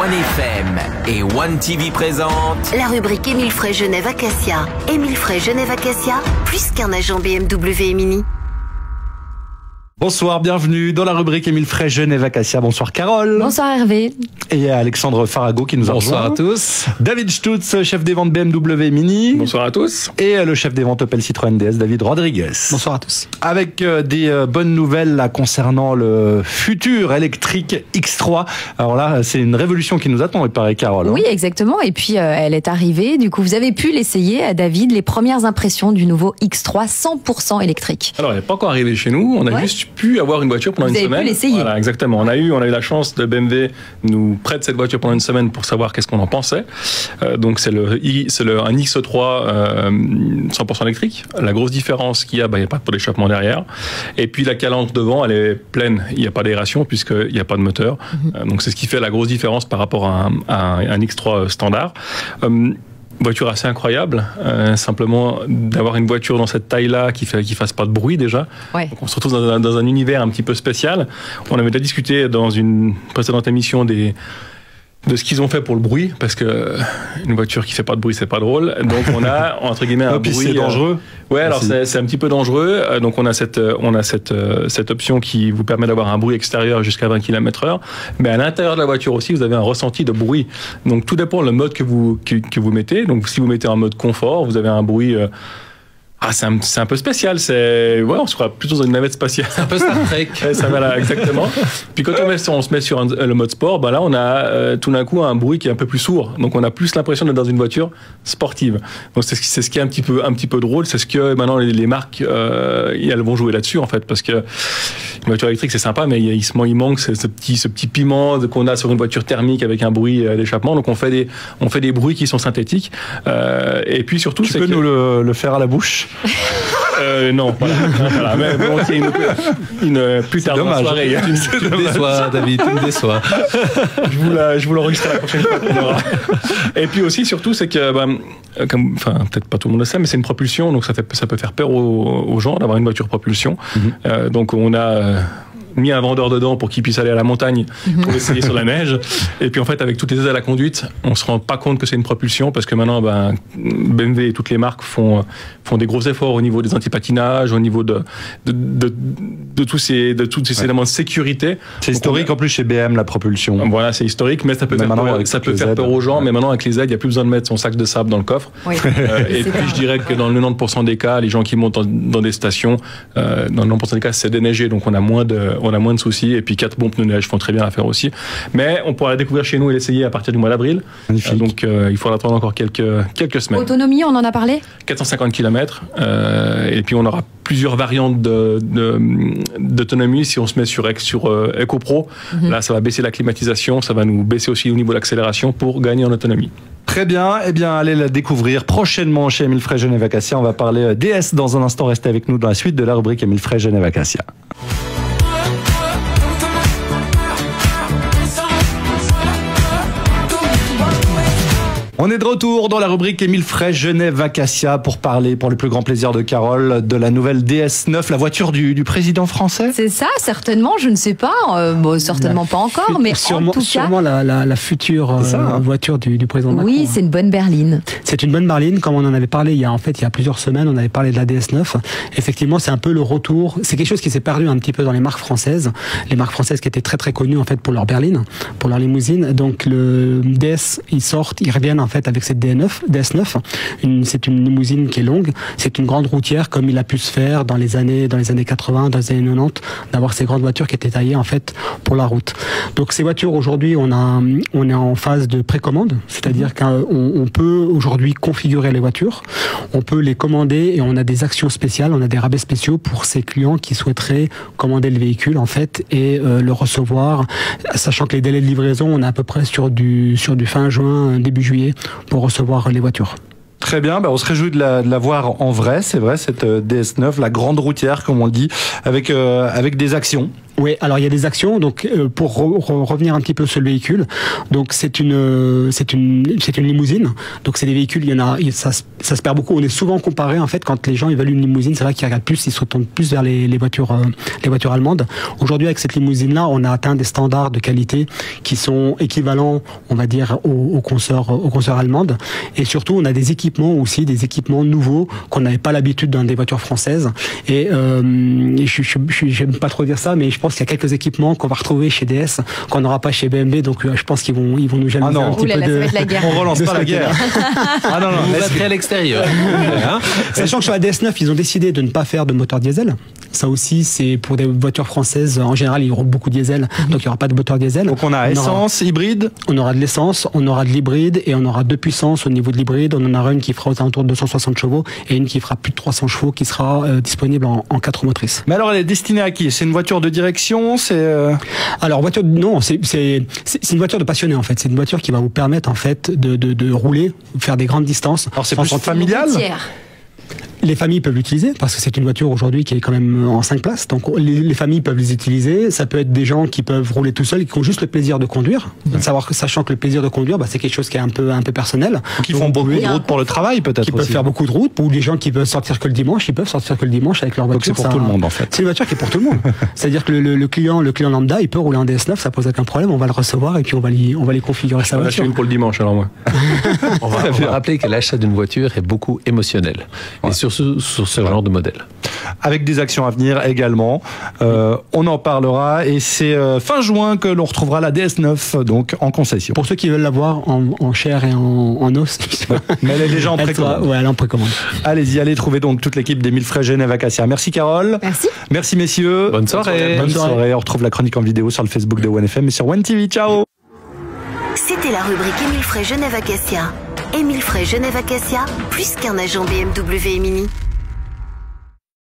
OneFM et One TV présentent la rubrique Émile Frey Genève Acacia. Émile Frey Genève Acacia, plus qu'un agent BMW et Mini. Bonsoir, bienvenue dans la rubrique Émile Frey Genève Acacia. Bonsoir Carole. Bonsoir Hervé. Et Alexandre Farago qui nous a rejoint. Bonsoir à tous. David Stutz, chef des ventes BMW Mini. Bonsoir à tous. Et le chef des ventes Opel Citroën DS, David Rodriguez. Bonsoir à tous. Avec des bonnes nouvelles là, concernant le futur électrique X3. Alors là, c'est une révolution qui nous attend, il paraît, Carole. Oui, exactement. Et puis, elle est arrivée. Du coup, vous avez pu l'essayer, David, les premières impressions du nouveau X3 100% électrique. Alors, elle n'est pas encore arrivée chez nous. On a juste pu avoir une voiture pendant une semaine. Vous avez pu l'essayer. Voilà, exactement. On a eu la chance de BMW nous prête cette voiture pendant une semaine pour savoir qu'est-ce qu'on en pensait. Donc, c'est un X3 100% électrique. La grosse différence qu'il y a, il n'y a pas de pot d'échappement derrière. Et puis, la calandre devant, elle est pleine. Il n'y a pas d'aération puisqu'il n'y a pas de moteur. Donc, c'est ce qui fait la grosse différence par rapport à un X3 standard. Voiture assez incroyable, simplement d'avoir une voiture dans cette taille-là qui fasse pas de bruit déjà. Ouais. Donc on se retrouve dans un univers un petit peu spécial. On avait déjà discuté dans une précédente émission de ce qu'ils ont fait pour le bruit, parce que une voiture qui fait pas de bruit, c'est pas drôle. Donc on a entre guillemets un bruit. C'est dangereux. Ouais, alors c'est un petit peu dangereux. Donc on a cette option qui vous permet d'avoir un bruit extérieur jusqu'à 20 km/h, mais à l'intérieur de la voiture aussi, vous avez un ressenti de bruit. Donc tout dépend le mode que vous mettez. Donc si vous mettez en mode confort, vous avez un bruit. C'est un peu spécial. On se croit plutôt dans une navette spatiale. C'est un peu Star Trek. Ça va là, exactement. Puis quand on se met sur le mode sport, là on a tout d'un coup un bruit qui est un peu plus sourd. Donc on a plus l'impression d'être dans une voiture sportive. Donc c'est ce qui est un petit peu drôle. C'est ce que maintenant les marques elles vont jouer là-dessus en fait, parce que une voiture électrique c'est sympa, mais il manque ce petit piment qu'on a sur une voiture thermique avec un bruit d'échappement. Donc on fait des bruits qui sont synthétiques. Et puis surtout, tu peux nous le faire à la bouche. Non, voilà. Mais bon, il y a une plus tard dans la soirée. Tu me déçois, David, tu me déçois. Je vous l'enregistre la prochaine fois qu'on aura. Et puis aussi, surtout, c'est que, peut-être pas tout le monde le sait, mais c'est une propulsion, donc ça peut faire peur aux gens d'avoir une voiture propulsion. Donc on a mis un vendeur dedans pour qu'il puisse aller à la montagne pour essayer sur la neige. Et puis en fait, avec toutes les aides à la conduite, on se rend pas compte que c'est une propulsion, parce que maintenant, BMW et toutes les marques font des gros efforts au niveau des antipatinages, au niveau de tous ces éléments de sécurité. C'est historique en plus chez BM, la propulsion. Voilà, c'est historique, mais ça peut faire peur aux gens. Mais maintenant, avec les aides, il n'y a plus besoin de mettre son sac de sable dans le coffre. Oui. Et puis je dirais que dans le 90% des cas, les gens qui montent dans des stations, dans le 90% des cas, c'est déneigé, donc on a moins de soucis. Et puis 4 pompes de neige font très bien l'affaire aussi. Mais on pourra la découvrir chez nous et l'essayer à partir du mois d'avril. Donc il faudra attendre encore quelques semaines. Autonomie, on en a parlé ? 450 km. Et puis on aura plusieurs variantes d'autonomie si on se met sur EcoPro. Là, ça va baisser la climatisation, ça va nous baisser aussi au niveau de l'accélération pour gagner en autonomie. Très bien, allez la découvrir prochainement chez Émile Frey Genève Acacia. On va parler DS dans un instant. Restez avec nous dans la suite de la rubrique Émile Frey Genève Acacia. On est de retour dans la rubrique Émile Frey Genève Acacia pour parler, pour le plus grand plaisir de Carole, de la nouvelle DS9, la voiture du président français. C'est ça, certainement, je ne sais pas, certainement pas encore, mais en tout cas... Sûrement la future voiture du président Macron. Oui, c'est une bonne berline. C'est une bonne berline, comme on en avait parlé il y a plusieurs semaines, on avait parlé de la DS9. Effectivement, c'est un peu le retour, c'est quelque chose qui s'est perdu un petit peu dans les marques françaises. Les marques françaises qui étaient très très connues en fait pour leur berline, pour leur limousine. Donc le DS, ils reviennent en fait avec cette DS9. C'est une limousine qui est longue. C'est une grande routière comme il a pu se faire dans les années 80, dans les années 90, d'avoir ces grandes voitures qui étaient taillées en fait pour la route. Donc ces voitures aujourd'hui, on est en phase de précommande, c'est-à-dire qu'on peut aujourd'hui configurer les voitures, on peut les commander et on a des actions spéciales, on a des rabais spéciaux pour ces clients qui souhaiteraient commander le véhicule en fait et le recevoir, sachant que les délais de livraison, on est à peu près sur du fin juin, début juillet pour recevoir les voitures. Très bien, on se réjouit de la voir en vrai, c'est vrai, cette DS9, la grande routière comme on le dit, avec des actions Oui, alors il y a des actions. Donc pour revenir un petit peu sur le véhicule, donc c'est une limousine. Donc c'est des véhicules, il y en a, ça se perd beaucoup. On est souvent comparé en fait quand les gens ils veulent une limousine, c'est vrai qu'ils regardent plus, ils se tournent plus vers les voitures allemandes. Aujourd'hui avec cette limousine là, on a atteint des standards de qualité qui sont équivalents, on va dire, aux consoeurs allemandes. Et surtout, on a des équipements aussi, des équipements nouveaux qu'on n'avait pas l'habitude dans des voitures françaises. Et j'aime pas trop dire ça, mais je pense qu'il y a quelques équipements qu'on va retrouver chez DS qu'on n'aura pas chez BMW. Donc je pense qu'ils vont nous jalouser un petit peu ça va être la guerre. On relance pas la guerre. Ah non, Vous battrez à l'extérieur. Sachant que sur la DS9, ils ont décidé de ne pas faire de moteur diesel. Ça aussi, c'est pour des voitures françaises. En général, il y aura beaucoup de diesel, donc il n'y aura pas de moteur diesel. Donc on a essence, hybride. On aura de l'essence, on aura de l'hybride et on aura 2 puissances au niveau de l'hybride. On en aura une qui fera aux alentours de 260 chevaux et une qui fera plus de 300 chevaux qui sera disponible en 4 motrices. Mais alors, elle est destinée à qui? C'est une voiture de direction? Alors non, c'est une voiture de passionné en fait. C'est une voiture qui va vous permettre en fait de rouler, faire des grandes distances. Alors c'est plus familial? Les familles peuvent l'utiliser parce que c'est une voiture aujourd'hui qui est quand même en 5 places. Donc les familles peuvent les utiliser. Ça peut être des gens qui peuvent rouler tout seuls, qui ont juste le plaisir de conduire. Sachant que le plaisir de conduire, c'est quelque chose qui est un peu personnel. Qui font beaucoup de routes pour le travail peut-être. Qui peuvent faire beaucoup de routes. Ou des gens qui peuvent sortir que le dimanche, ils peuvent sortir que le dimanche avec leur voiture. Donc c'est pour tout le monde en fait. C'est une voiture qui est pour tout le monde. C'est-à-dire que le client lambda, il peut rouler en DS9, ça pose aucun problème. On va le recevoir et puis on va lui configurer sa voiture. Je une pour le dimanche alors moi. On va rappeler que l'achat d'une voiture est beaucoup émotionnel. Et surtout sur ce genre de modèle. Avec des actions à venir également. On en parlera et c'est fin juin que l'on retrouvera la DS9 donc en concession. Pour ceux qui veulent l'avoir en chair et en os. Mais elle est déjà en précommande. Ouais, elle est en précommande. Allez-y, allez trouver donc toute l'équipe d'Émile Frey Genève Acacia. Merci Carole. Merci. Merci messieurs. Bonne soirée. Bonne soirée. On retrouve la chronique en vidéo sur le Facebook de OneFM et sur OneTV. Ciao. C'était la rubrique Émile Frey Genève Acacia. Émile Frey Genève Acacia, plus qu'un agent BMW et Mini.